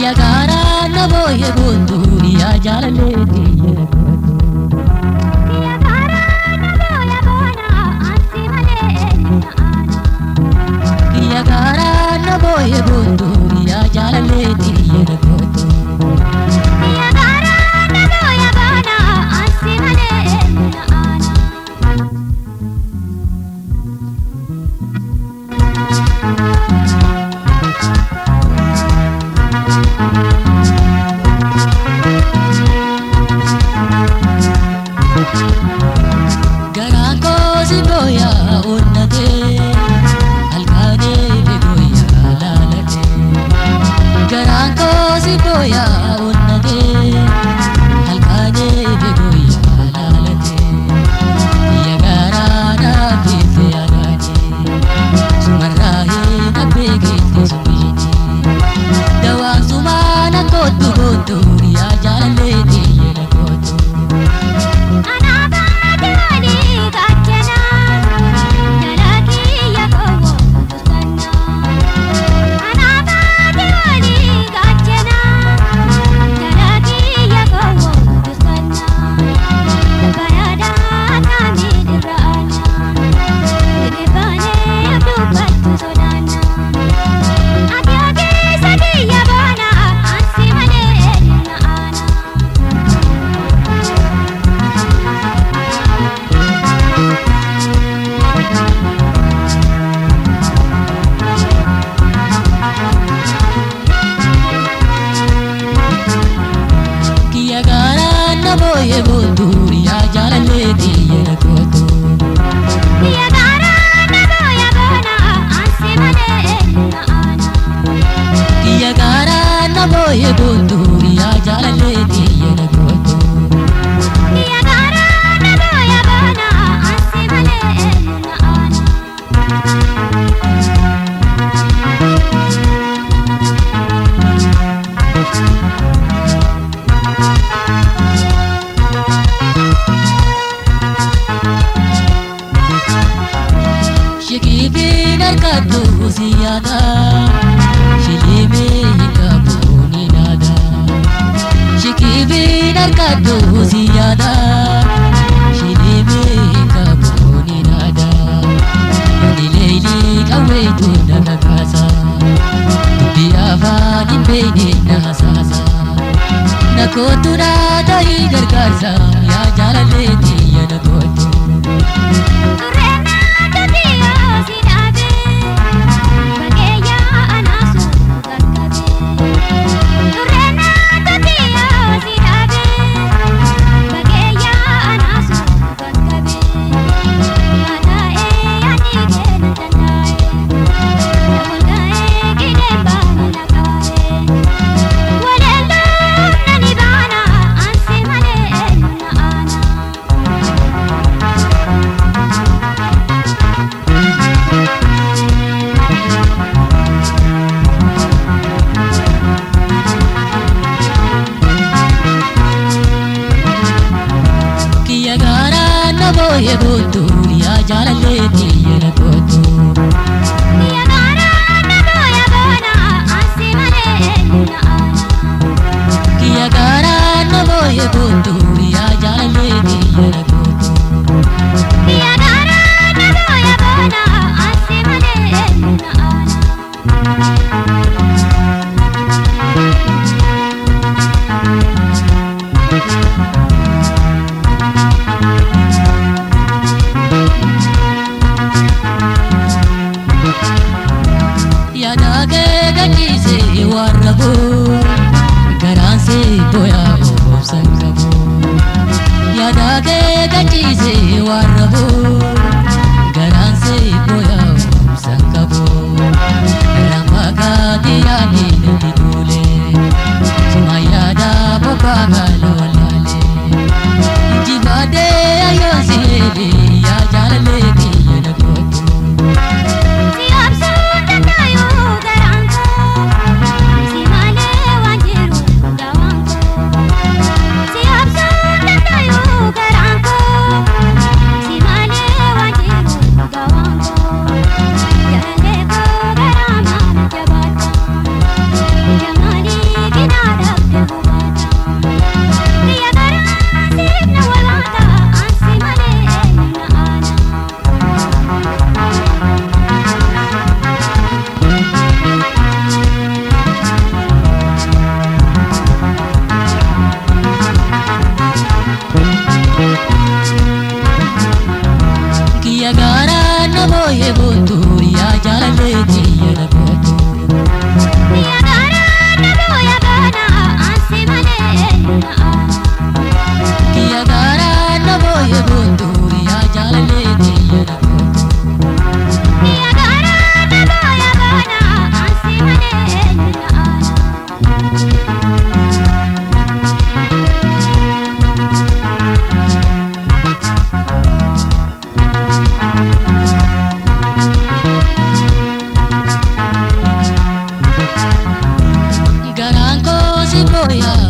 Ya gara na boye bundu ya jalale diye Ya gara na boya bona ansi male ana Ya gara na boye bundu ya jalale diye Ya gara na boya bona ansi male ana Gara ko ziboya unnate alkane begoya lalate Gara ko ziboya unnate alkane begoya lalate Ya gara na bite alate sumarahe na begite sumiti Dawa sumana kotu kotu ya jalale diye na kotu boye bundu ya jalale diye kotu Ya gara na boya bona ansi male ana Ya gara na boye bundu ya jalale diye kotu Ya gara na boya bona ansi male ana Shikibin arkadu ziyada Shilime hikabuni nada Shikibin arkadu ziyada Shilime hikabuni nada Yoni leili kawaitu nakakasa Tupi afani bene nasasa Nakotu nada higargarsa Ya jalale diya nakotu boye bundu ya jalale diye kotu Ya gara na boya bona ansi male ana Ya gara na boye bundu ya jalale diye kotu Ya gara na boya bona ansi male ana Yada ke ganji se warabo garan se boya obsangabo Yada ke ganji se warabo garan se boya obsangabo Ramaga diya ni dule sumayada boba galolale Jibade ayose ya jalale diye kotu Si boya